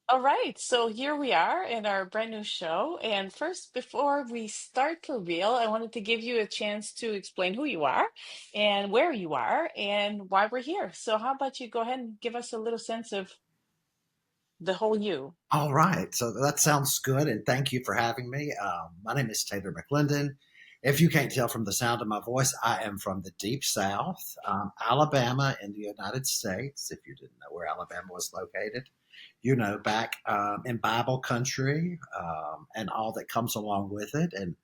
All right, so here we are in our brand new show. And first, before we start for real, I wanted to give you a chance to explain who you are and where you are and why we're here. So, how about you go ahead and give us a little sense of the whole you? All right, so that sounds good, and thank you for having me. My name is Taylor McLendon. If you can't tell from the sound of my voice, I am from the deep South, Alabama in the United States. If you didn't know where Alabama was located, back in Bible country and all that comes along with it. And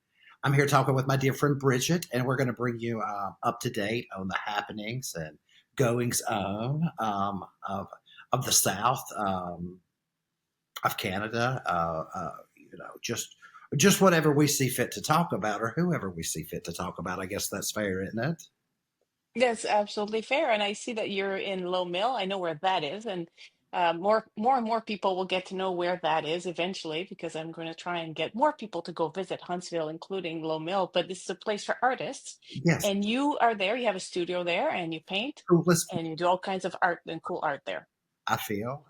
I'm here talking with my dear friend Bridget, and we're going to bring you up to date on the happenings and goings on of the South. Of Canada, just whatever we see fit to talk about, or whoever we see fit to talk about. I guess that's fair, isn't it? That's absolutely fair. And I see that you're in Low Mill. I know where that is. And more and more people will get to know where that is eventually because I'm going to try and get more people to go visit Huntsville, including Low Mill. But this is a place for artists. Yes, And you are there. You have a studio there and you paint coolest. and you do all kinds of art and cool art there. I feel.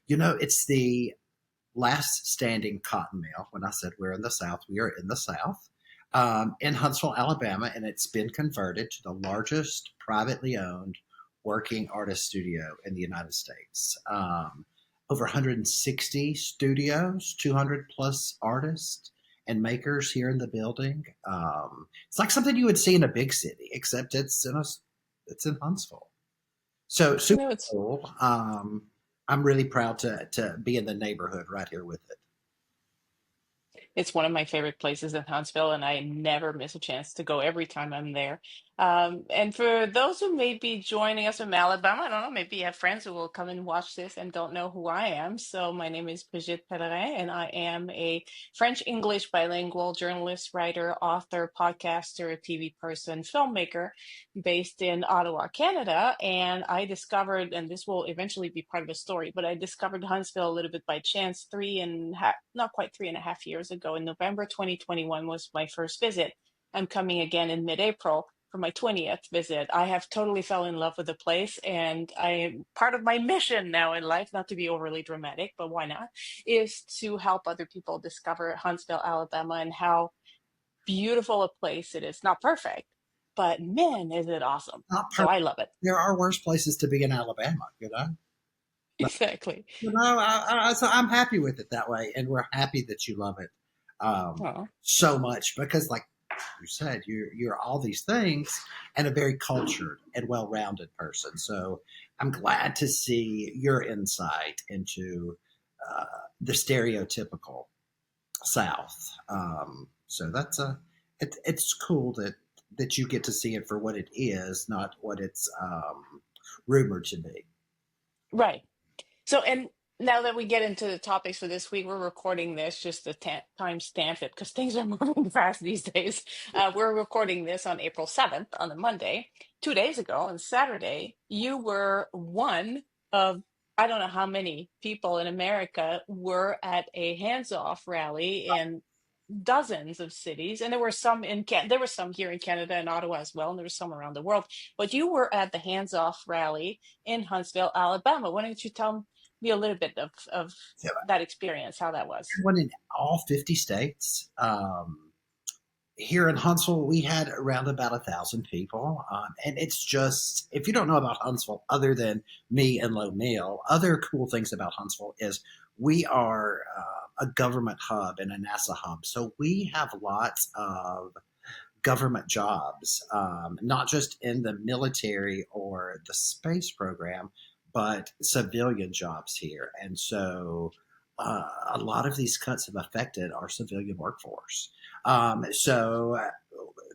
It's the last standing cotton mill. When I said we're in the South, we are in the South, in Huntsville, Alabama, and it's been converted to the largest privately owned working artist studio in the United States. Over 160 studios, 200 plus artists and makers here in the building. It's like something you would see in a big city, except it's in Huntsville. So You super know, it's cool. I'm really proud to be in the neighborhood right here with it. It's one of my favorite places in Huntsville, and I never miss a chance to go every time I'm there. And for those who may be joining us from Alabama, I don't know, maybe you have friends who will come and watch this and don't know who I am. So my name is Brigitte Pellerin, and I am a French-English bilingual journalist, writer, author, podcaster, TV person, filmmaker based in Ottawa, Canada. And I discovered, and this will eventually be part of a story, but I discovered Huntsville a little bit by chance not quite 3.5 years ago. In November 2021 was my first visit. I'm coming again in mid-April for my 20th visit. I have totally fell in love with the place, and I part of my mission now in life, not to be overly dramatic, but why not, is to help other people discover Huntsville, Alabama, and how beautiful a place it is. Not perfect, but man, is it awesome. Not So perfect. I love it. There are worse places to be in Alabama, you know. But Exactly. so I'm happy with it that way, and we're happy that you love it Oh, so much because, like you said, you're all these things and a very cultured and well-rounded person. So I'm glad to see your insight into uh, the stereotypical South. So it's cool that you get to see it for what it is, not what it's rumored to be. right. So, and now that we get into the topics for this week, we're recording this just to time stamp it because things are moving fast these days. We're recording this on April 7th on a Monday. 2 days ago on Saturday, you were one of, I don't know how many people in America were at a hands-off rally in dozens of cities, and there were some there were some here in Canada and Ottawa as well, and there were some around the world. But you were at the Hands Off rally in Huntsville, Alabama. Why don't you tell me a little bit of So that experience, how that was? everyone in all 50 states. Here in Huntsville, we had around about 1,000 people, and it's just if you don't know about Huntsville, other than me and Low Mill, other cool things about Huntsville is we are a government hub and a NASA hub, so we have lots of government jobs, not just in the military or the space program, but civilian jobs here. And so a lot of these cuts have affected our civilian workforce. So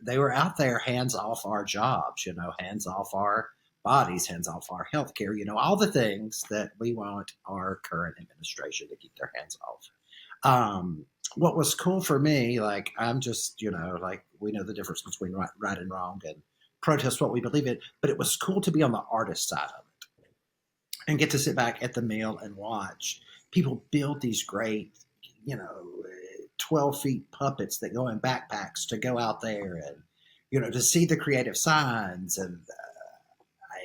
they were out there hands off our jobs, hands off our bodies, hands off our healthcare, all the things that we want our current administration to keep their hands off. What was cool for me, like I'm just, like we know the difference between right and wrong and protest what we believe in, but it was cool to be on the artist side of it and get to sit back at the mill and watch people build these great, 12 feet puppets that go in backpacks to go out there and, to see the creative signs. And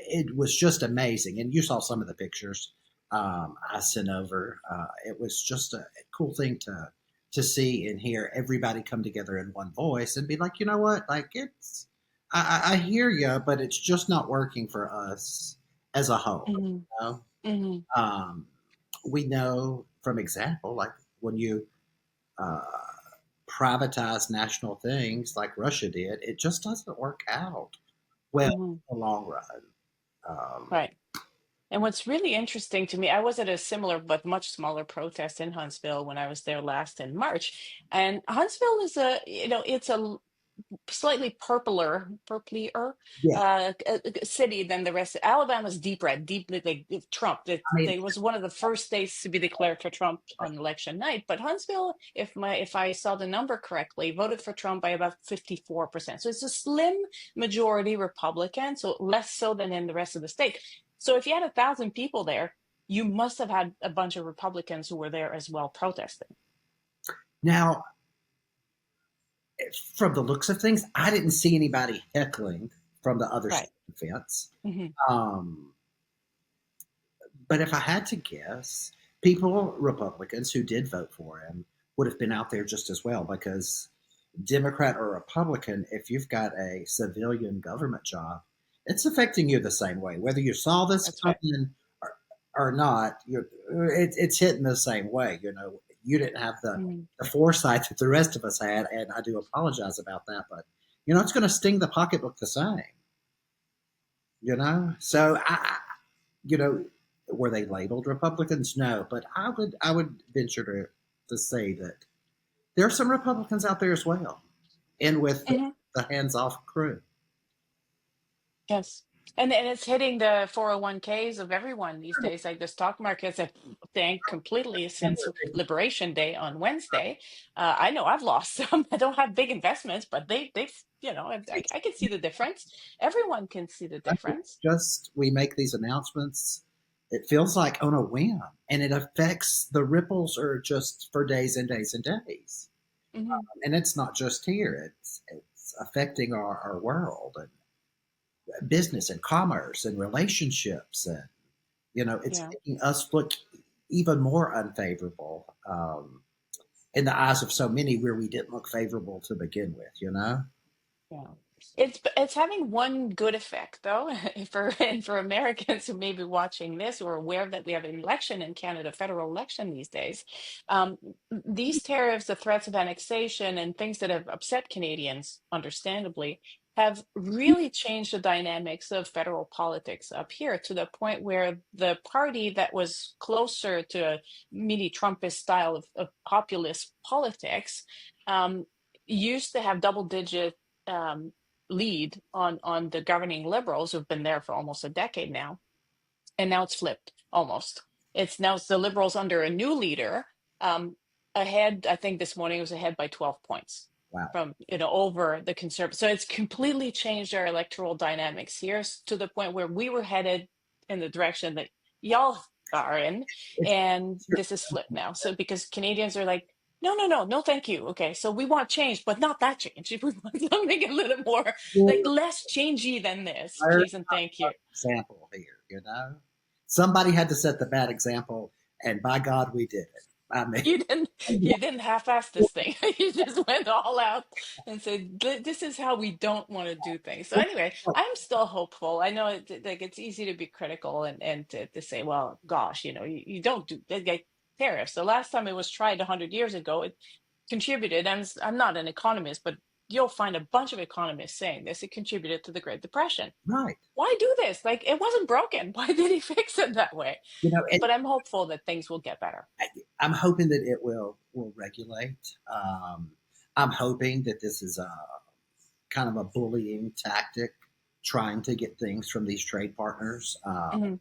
it was just amazing. And you saw some of the pictures I sent over. It was just a cool thing to see and hear everybody come together in one voice and be like, you know what, like it's. I hear you, but it's just not working for us as a whole. Hmm. You know? Hmm. um, we know from example, like when you uh, privatize national things like Russia did, it just doesn't work out well Hmm. in the long run. Um, Right. And what's really interesting to me, I was at a similar but much smaller protest in Huntsville when I was there last in March. And Huntsville is it's a slightly purplier yeah, city than the rest. Alabama's deep red, deeply like Trump. I mean, They was one of the first states to be declared for Trump on election night. But Huntsville, if I saw the number correctly, voted for Trump by about 54%. So it's a slim majority Republican, so less so than in the rest of the state. So if you had 1,000 people there, you must have had a bunch of Republicans who were there as well protesting. now from the looks of things, I didn't see anybody heckling from the other side Right. of the fence. Hmm. Um, but if I had to guess, people, Republicans who did vote for him, would have been out there just as well because Democrat or Republican, if you've got a civilian government job, it's affecting you the same way. Whether you saw this That's right. coming or not, it's hitting the same way. You know, you didn't have Mhm. the foresight that the rest of us had, and I do apologize about that. But you know, it's going to sting the pocketbook the same. You know, so you know, were they labeled Republicans? No, but I would venture to say that there are some Republicans out there as well, and with Mhm. the hands off crew. Yes. And it's hitting the 401ks of everyone these days. Like the stock markets have tanked completely since Liberation Day on Wednesday. I know I've lost some. I don't have big investments, but I can see the difference. Everyone can see the difference. Just we make these announcements. It feels like on a whim, and it affects the ripples are just for days and days and days. Hmm. And it's not just here; it's affecting our world and business and commerce and relationships, and you know, it's Yeah. making us look even more unfavorable in the eyes of so many where we didn't look favorable to begin with. You know, Yeah. It's having one good effect though, for Americans who may be watching this who are aware that we have an election in Canada, federal election these days. Um, these tariffs, the threats of annexation, and things that have upset Canadians, understandably, have really changed the dynamics of federal politics up here to the point where the party that was closer to a mini Trumpist style of populist politics um, used to have double-digit um, lead on the governing liberals who've been there for almost a decade now, and now it's flipped almost. It's the liberals under a new leader, um, ahead. I think this morning it was ahead by 12 points wow, from over the conservative. So it's completely changed our electoral dynamics here to the point where we were headed in the direction that y'all are in, it's and this is flipped now. So because Canadians are like, no, no, no, no, thank you. Okay, so we want change, but not that change. We want something a little more like less changey than this, please and thank you. example here. You know, somebody had to set the bad example, and by God, we did it. I mean, You didn't you didn't half-ass this thing. You just went all out and said, This is how we don't want to do things." So anyway, I'm still hopeful. I know like it's easy to be critical and to say, well, gosh, you don't do like tariffs. The last time it was tried 100 years ago, it contributed. I'm not an economist, but you'll find a bunch of economists saying this. It contributed to the Great Depression. right? Why do this? Like it wasn't broken. Why did he fix it that way? You know, and But I'm hopeful that things will get better. I'm hoping that it will regulate. I'm hoping that this is a kind of a bullying tactic, trying to get things from these trade partners. Hmm.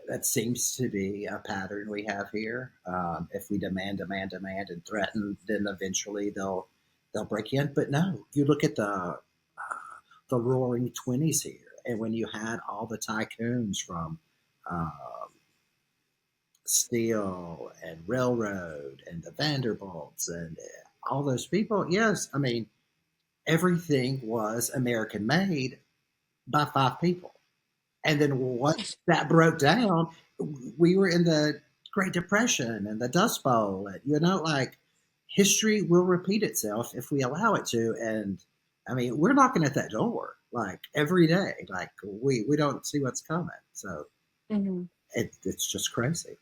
That seems to be a pattern we have here. If we demand, demand, demand, and threaten, then eventually they'll break in. But no, you look at the Roaring Twenties here, and when you had all the tycoons from uh, steel and railroad and the Vanderbilts and all those people, yes, I mean everything was American made by five people. And then once that broke down, we were in the Great Depression and the Dust Bowl. And, like history will repeat itself if we allow it to. And I mean, we're knocking at that door like every day. Like we don't see what's coming. So Hmm. it's just crazy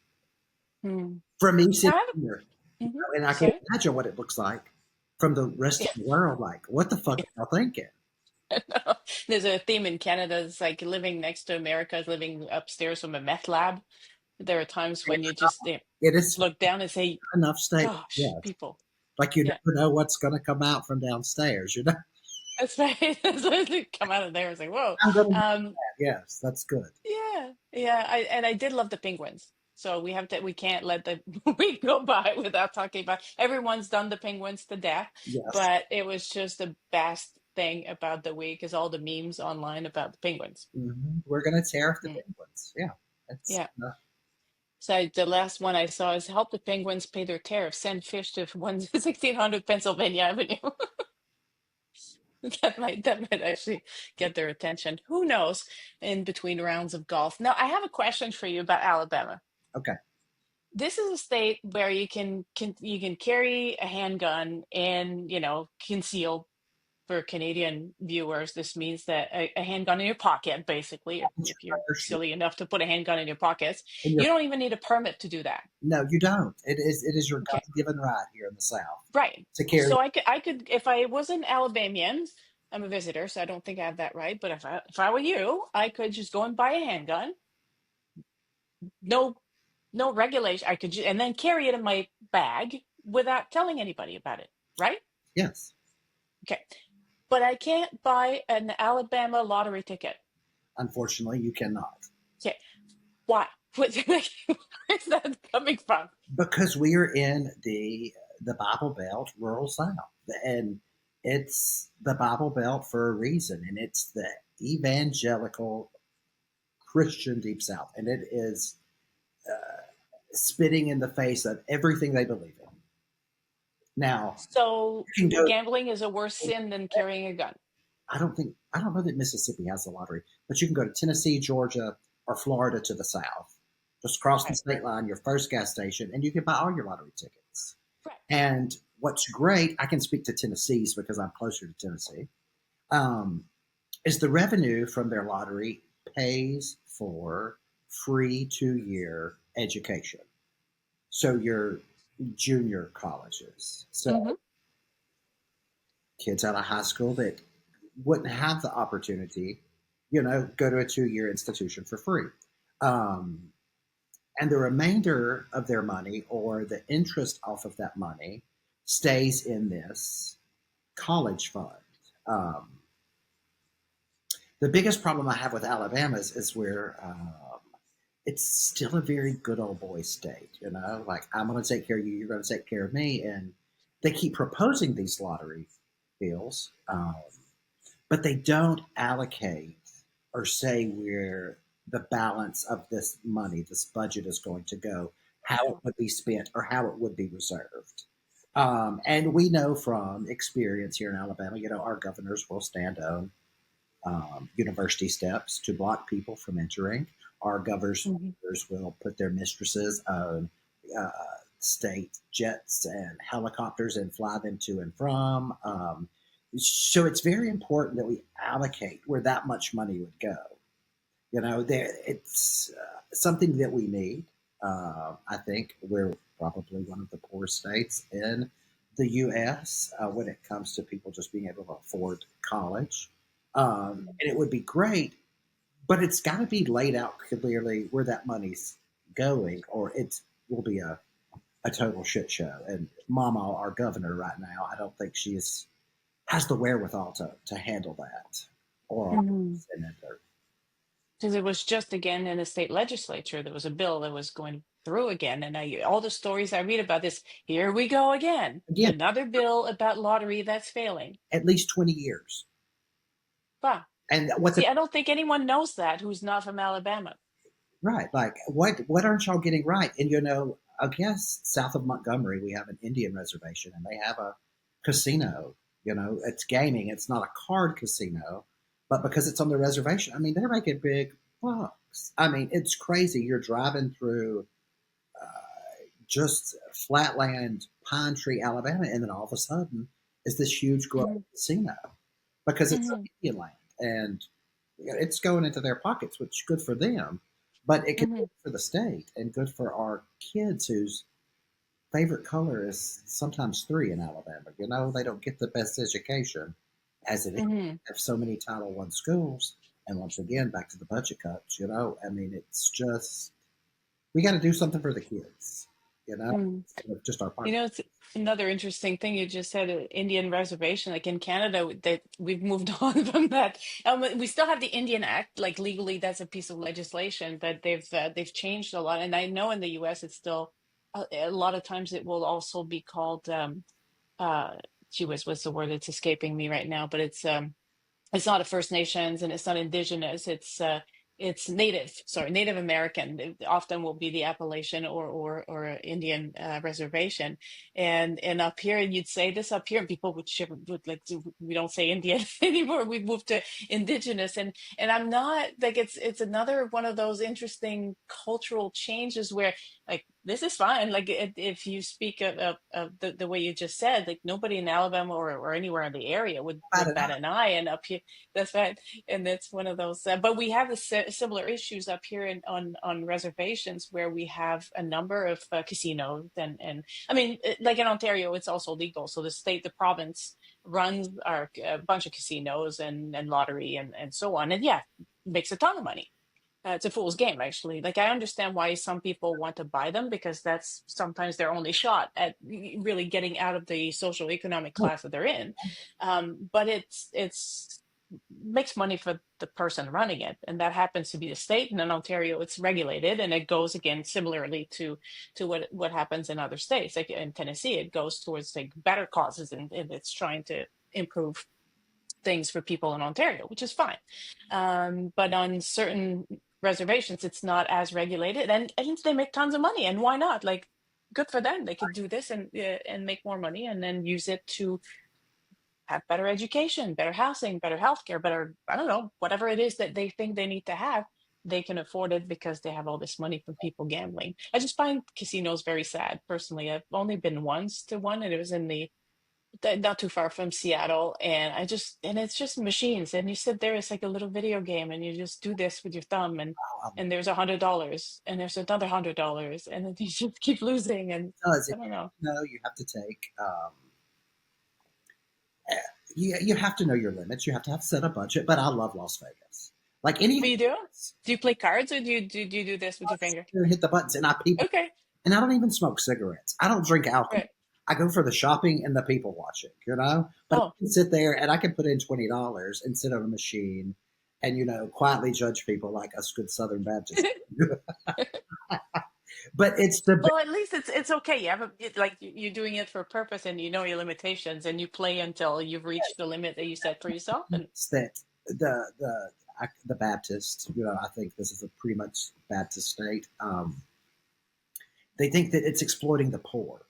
Hmm. for me I sitting have, here, mhm. and I can Sorry. imagine what it looks like from the rest of the world. Like, what the fuck are y'all thinking? There's a theme in Canada. It's like living next to America is living upstairs from a meth lab. There are times when you just It is look down and say, enough state, "Gosh, yes. people." Like you Yeah, never know what's going to come out from downstairs. that's right. That's what they come out of there and say, "Whoa." I'm going to Um, yes, that's good. yeah, yeah. I did love the penguins. So we can't let the week go by without talking about. Everyone's done the penguins to death, Yes. but it was just the best thing about the week is all the memes online about the penguins. We're going to tariff the Mm, penguins. Yeah. It's yeah. So the last one I saw is help the penguins pay their tariff. Send fish to 1600 Pennsylvania Avenue. That might actually get their attention. Who knows? In between rounds of golf. Now, I have a question for you about Alabama. okay. This is a state where you can carry a handgun and conceal. For Canadian viewers, this means that a handgun in your pocket, basically, It's if you're your silly enough to put a handgun in your pockets, in your you don't even need a permit to do that. no, you don't. It is your Okay. God given right here in the South Right. to carry. So I could if I was an Alabamian, I'm a visitor, so I don't think I have that right. But if I were you, I could just go and buy a handgun. No, no regulation. I could and then carry it in my bag without telling anybody about it. Right? Yes. Okay. But I can't buy an Alabama lottery ticket. Unfortunately, you cannot Okay. Why? Where's that coming from? because we are in the Bible Belt, rural South, and it's the Bible Belt for a reason, and it's the evangelical Christian Deep South, and it is spitting in the face of everything they believe in. Now, So you can go. gambling is a worse sin than carrying a gun. I don't know that Mississippi has the lottery, but you can go to Tennessee, Georgia, or Florida to the south. Just cross the Right. state line, your first gas station, and you can buy all your lottery tickets. Right. And what's great, I can speak to Tennessee's because I'm closer to Tennessee, um, is the revenue from their lottery pays for free 2-year education. So your junior colleges. So Hmm. kids out of high school that wouldn't have the opportunity, go to a 2-year institution for free. Um, and the remainder of their money or the interest off of that money stays in this college fund. Um, the biggest problem I have with Alabama is where it's still a very good old boy state. Like I'm going to take care of you, you're going to take care of me, and they keep proposing these lottery deals, but they don't allocate or say where the balance of this money, this budget is going to go, how it would be spent, or how it would be reserved. And we know from experience here in Alabama, our governors will stand on university steps to block people from entering. Our governors Hmm. will put their mistresses on uh, state jets and helicopters and fly them to and from. So it's very important that we allocate where that much money would go. There it's something that we need. I think we're probably one of the poorest states in the U.S. When it comes to people just being able to afford college. And it would be great, but it's got to be laid out clearly where that money's going, or it will be a total shit show. And Mama, our governor right now, I don't think has the wherewithal to handle that, or our Hmm. senator. Because it was just again in the state legislature, there was a bill that was going through again. And all the stories I read about this, here we go again. Again, Another bill about lottery that's failing. at least 20 years. Wow. And what the See, I don't think anyone knows that who's not from Alabama. right, like what aren't y'all getting right? And I guess south of Montgomery we have an Indian reservation, and they have a casino. It's gaming. It's not a card casino, but because it's on the reservation, I mean they're making big. bucks. I mean, it's crazy. You're driving through just flatland, Pine Tree, Alabama, and then all of a sudden is this huge growing Hmm. casino because it's Hmm. Indian land and it's going into their pockets, which is good for them, but it could be Hmm. good for the state and good for our kids whose favorite color is sometimes three in Alabama. You know, they don't get the best education as it is. Hmm. Have so many Title One schools, and once again, back to the budget cuts. You know, I mean, it's just we got to do something for the kids. You know, Hmm. instead of just our You part. know, it's another interesting thing you just said, Indian reservation. Like in Canada, that we've moved on from that. We still have the Indian Act, like legally, that's a piece of legislation, but they've changed a lot. And I know in the U.S. it's still a lot of times it will also be called uh, gee whiz, what's the word? It's escaping me right now, but it's not a First Nations and it's not Indigenous. It's Native. Sorry, Native American. It often will be the Appalachian or Indian reservation. And up here, you'd say this up here, and people would shiver. Would like we don't say Indian anymore. We've moved to Indigenous, and I'm not like it's another one of those interesting cultural changes where like this is fine. Like if you speak of the way you just said, like nobody in Alabama or anywhere in the area About would it, bat an eye, and up here that's right. And that's one of those. But we have the similar issues up here on reservations where we have a number of casinos, and I mean, like in Ontario, it's also legal. So the province runs our a bunch of casinos and lottery and so on. And yeah, makes a ton of money. It's a fool's game, actually. Like I understand why some people want to buy them because that's sometimes their only shot at really getting out of the social economic class that they're in. But it's makes money for the person running it, and that happens to be the state. And in Ontario, it's regulated, and it goes again similarly to what happens in other states. Like in Tennessee, it goes towards like better causes, and it's trying to improve things for people in Ontario, which is fine. But on certain reservations, it's not as regulated, and they make tons of money. And why not? Like, good for them. They could do this and make more money, and then use it to have better education, better housing, better healthcare, better I don't know whatever it is that they think they need to have. They can afford it because they have all this money from people gambling. I just find casinos very sad personally. I've only been once to one, and it was in the not too far from Seattle, and it's just machines, and you sit there, it's like a little video game, and you just do this with your thumb, Um, and there's $100, and there's another $100, and then you just keep losing, and does I it? don't know. You know, you have to take. You have to know your limits. You have to set a budget. But I love Las Vegas. Like What anything, do you do? Do you play cards or do you do this with your finger? hit the buttons, and I people, Okay, and I don't even smoke cigarettes. I don't drink alcohol. right. I go for the shopping and the people watching. You know, but I Oh. can sit there and I can put in $20 and sit on a machine, and quietly judge people like us good Southern Baptists. But it's the Well, at least it's okay. You have like you're doing it for a purpose, and you know your limitations, and you play until you've reached the limit that you set for yourself. And best that the Baptist, I think this is a pretty much Baptist state. They think that it's exploiting the poor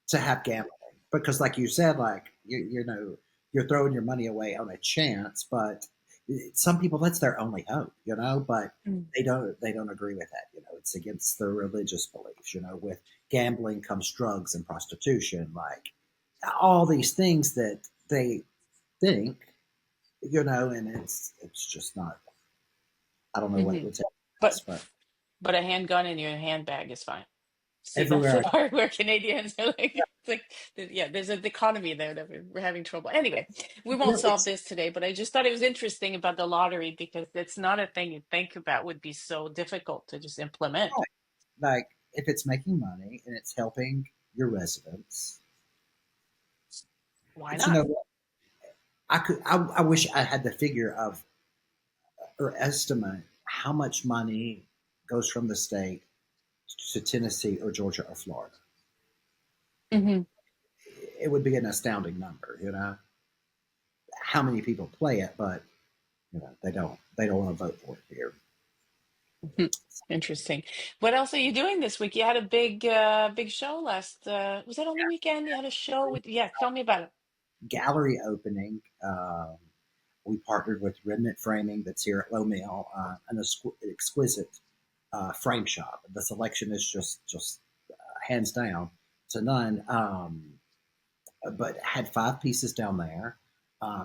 to have gambling because, like you said, like you're throwing your money away on a chance, but some people that's their only hope, But mm, they don't agree with that. It's against their religious beliefs. With gambling comes drugs and prostitution, like all these things that they think, and it's just not. I don't know what it mhm. would take, but but but a handgun in your handbag is fine. See, that's the everywhere. part where Canadians are like, it's like, yeah, there's an economy there that we're having trouble. Anyway, we won't solve It's this today, but I just thought it was interesting about the lottery because it's not a thing you think about would be so difficult to just implement. right. Like if it's making money and it's helping your residents, Why but not? what? I wish I had the figure of or estimate how much money goes from the state to Tennessee or Georgia or Florida. Hmm. It would be an astounding number, how many people play it, but they don't want to vote for it here. Interesting. What else are you doing this week? You had a big show last was that on the weekend? You had a show with yeah, tell me about it. Gallery opening. We partnered with Remnant Framing that's here at Low Mill, and exquisite frame shop. The selection is just hands down to none. But had 5 pieces down there.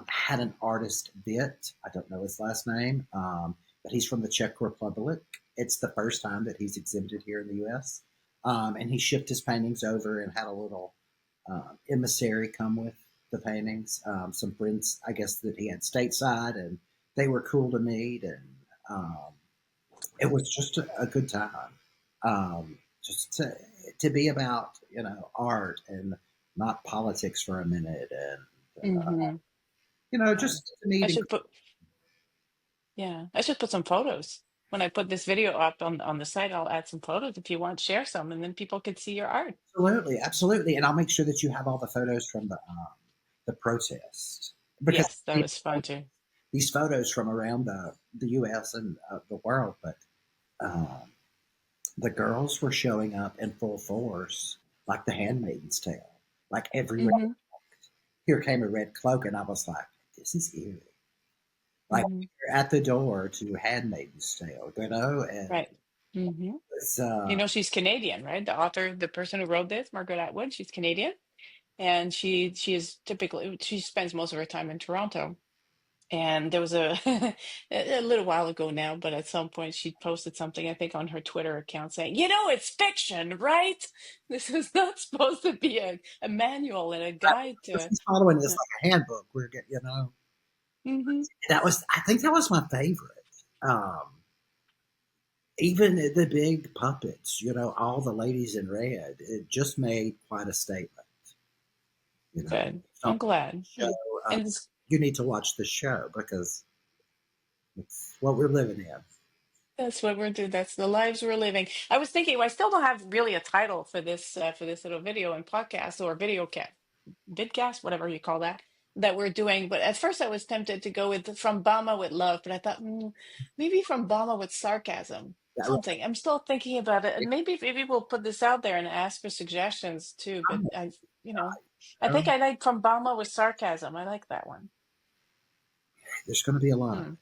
Had an artist Vit. I don't know his last name, but he's from the Czech Republic. It's the first time that he's exhibited here in the U.S. And he shipped his paintings over and had a little emissary come with the paintings. Some friends, I guess, that he had stateside, and they were cool to meet, and um, it was just a good time. Just to be about art and not politics for a minute, and Hmm. just to I meet and should put, yeah, I should put some photos. When I put this video up on the site, I'll add some photos if you want, share some, and then people could see your art. absolutely, absolutely, and I'll make sure that you have all the photos from the protest because Yes, that was fun too. these photos from around the U.S. and the world, but um, the girls were showing up in full force, like the Handmaid's Tale, like everywhere. Hmm. Here came a red cloak, and I was like, "This is eerie." Like Hmm. you're at the door to Handmaid's Tale, and Right. Hmm. it's She's Canadian, right? The author, the person who wrote this, Margaret Atwood, she's Canadian, and she is typically she spends most of her time in Toronto. And there was a a little while ago now, but at some point she posted something, I think, on her Twitter account saying, it's fiction, right? This is not supposed to be a manual and a guide to. she's following this Yeah. like a handbook. Hmm. That was I think that was my favorite. Um, Even the big puppets, all the ladies in red, it just made quite a statement. Good. If you don't I'm glad. show, uh, And it's you need to watch the show because it's what we're living in. That's what we're doing. That's the lives we're living. I was thinking, I still don't have really a title for this little video and podcast or video cat vidcast, whatever you call that we're doing. But at first, I was tempted to go with From Bama with Love, but I thought maybe From Bama with Sarcasm, That really, something. I'm still thinking about it, and maybe we'll put this out there and ask for suggestions too. But I think I like From Bama with Sarcasm. I like that one. there's going to be a lot. Hmm.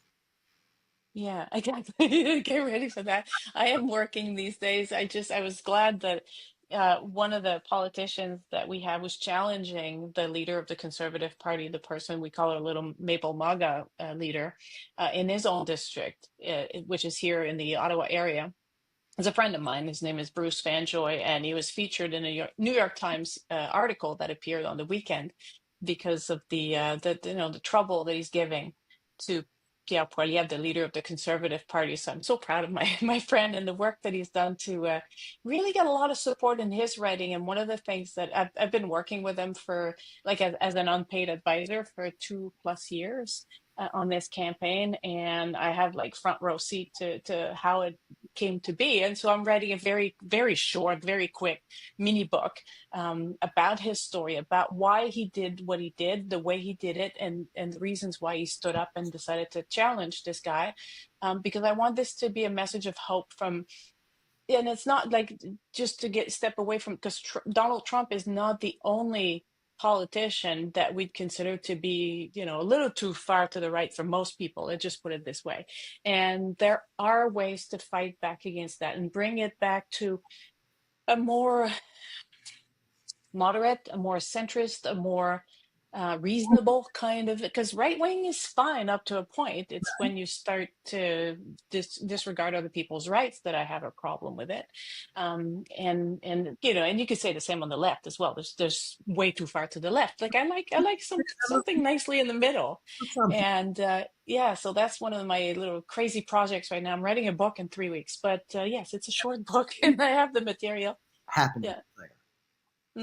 Yeah, exactly. Get ready for that. I am working these days. I was glad that one of the politicians that we have was challenging the leader of the Conservative Party, the person we call our little Maple MAGA leader, in his own district, which is here in the Ottawa area. Is a friend of mine. His name is Bruce Fanjoy, and he was featured in a New York Times article that appeared on the weekend because of the trouble that he's giving to Pierre Poilievre, the leader of the Conservative Party. So I'm so proud of my my friend and the work that he's done to really get a lot of support in his writing. And one of the things that I've been working with him for, like as an unpaid advisor for 2+ years. On this campaign, and I have like front row seat to how it came to be. And so I'm writing a very, very short, very quick mini book about his story, about why he did what he did, the way he did it, and the reasons why he stood up and decided to challenge this guy. Because I want this to be a message of hope from, and it's not like just to get step away from, because Donald Trump is not the only politician that we'd consider to be, a little too far to the right for most people. Let's just put it this way. And there are ways to fight back against that and bring it back to a more moderate, a more centrist, a more reasonable kind of, because right wing is fine up to a point. It's when you start to disregard other people's rights that I have a problem with it. And you could say the same on the left as well. There's way too far to the left. Like I like something nicely in the middle. And yeah, so that's one of my little crazy projects right now. I'm writing a book in 3 weeks, but yes, it's a short book, and I have the material. Happening Yeah. there.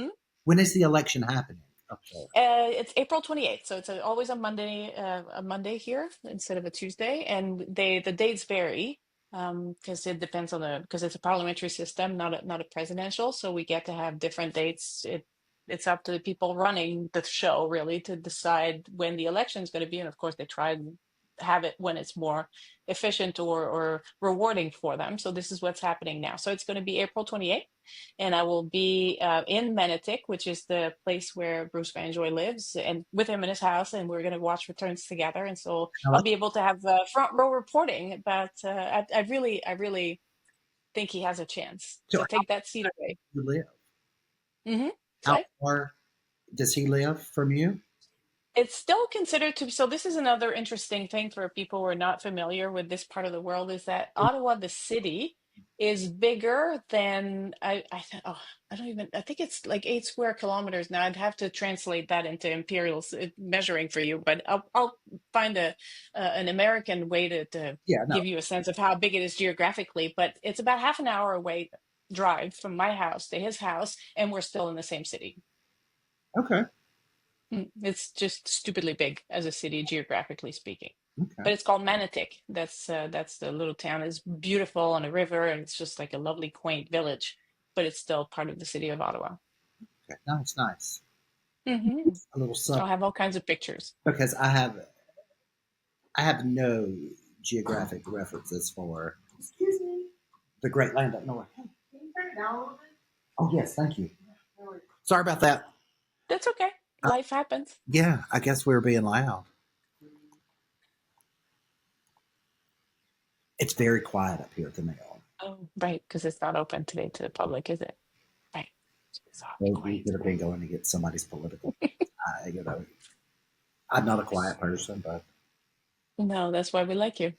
Hmm? When is the election happening up there? It's April 28th, so it's always a Monday here instead of a Tuesday, and the dates vary because it depends on because it's a parliamentary system, not a presidential, so we get to have different dates. It's up to the people running the show really to decide when the election is going to be, and of course they try have it when it's more efficient or rewarding for them. So this is what's happening now. So it's going to be April 28th, and I will be in Manotick, which is the place where Bruce Banjoy lives, and with him in his house, and we're going to watch returns together. And so I I'll like be able to have front row reporting. But I really think he has a chance. so So how take that seat away. do you live? How So far does he live from you? it's still considered to be, so this is another interesting thing for people who are not familiar with this part of the world, is that Ottawa, the city, is bigger than I don't even, I think it's like 8 square kilometers. Now I'd have to translate that into imperial measuring for you, but I'll find an American way to Yeah, no. give you a sense of how big it is geographically. But it's about half an hour away drive from my house to his house, and we're still in the same city. Okay. It's just stupidly big as a city, geographically speaking. Okay. But it's called Manotick. That's the little town. It's beautiful on a river, and it's just like a lovely, quaint village. But it's still part of the city of Ottawa. Okay. Nice, nice. Hmm. A little I'll sub have all kinds of pictures. because I have no geographic references for the great land up north. Oh yes, thank you. Sorry about that. That's okay. Life happens. Yeah, I guess we were being loud. It's very quiet up here at the mill. Oh, right, because it's not open today to the public, is it? Right. So I'll be So we quiet. could have been going to get somebody's political. I'm not a quiet person, but No, that's why we like you.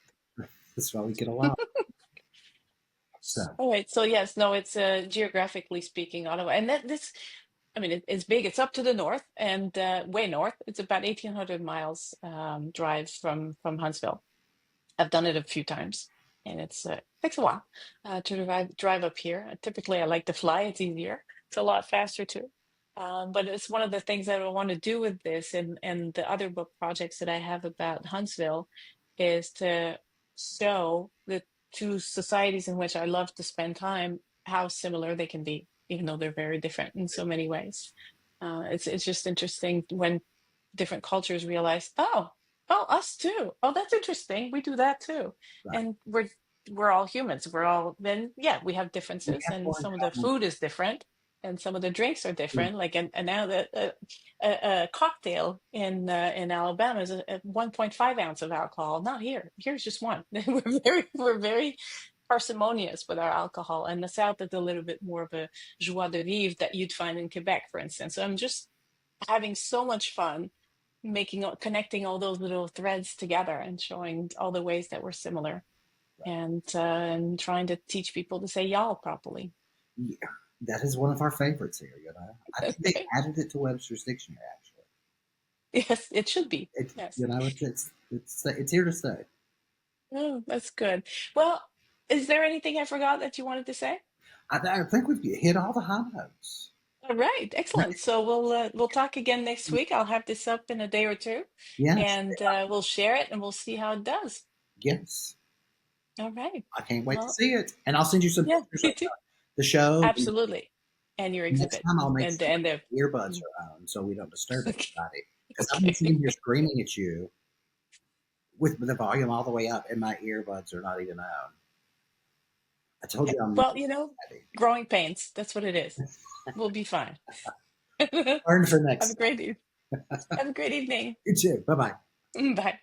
that's why we get along. So All right. So yes, no, it's geographically speaking, Ottawa, and that this, I mean, it's big. It's up to the north and way north. It's about 1,800 miles drive from Huntsville. I've done it a few times, and it's takes a while to drive up here. Typically, I like to fly. It's easier. It's a lot faster too. But it's one of the things that I want to do with this and the other book projects that I have about Huntsville is to show the two societies in which I love to spend time how similar they can be, even though they're very different in so many ways. It's just interesting when different cultures realize, oh, us too. Oh, that's interesting. We do that too. right, And we're all humans. We're all then yeah, we have we differences, have and more in some of the common. food is different, and some of the drinks are Than different. Like and now the a cocktail in Alabama is a 1.5 ounce of alcohol. Not here. Here's just one. We're very parsimonious with our alcohol, and the South is a little bit more of a joie de vivre that you'd find in Quebec, for instance. So I'm just having so much fun connecting all those little threads together and showing all the ways that we're similar and trying to teach people to say y'all properly. Yeah, that is one of our favorites here. I think they Okay. added it to Webster's dictionary. Actually, Yes, it should be. it's Yes. it's here to stay. Oh, that's good. Well, is there anything I forgot that you wanted to say? I think we've hit all the high notes. All right, excellent. So we'll talk again next week. I'll have this up in a day or two, Yes, and we'll share it and we'll see how it does. yes. All right. I can't wait to Well, see it, and I'll send you some yeah, pictures of me too. the show. Absolutely. And your Next exhibit time, I'll make and sure and the my earbuds are on so we don't disturb okay. anybody. Because I'm Okay. sitting here screaming at you with the volume all the way up, and my earbuds are not even on. I told you I'm Well, ready. growing pains. That's what it is. We'll be fine. Learn for Have a next time. great have a great evening. You too. Bye bye. Bye.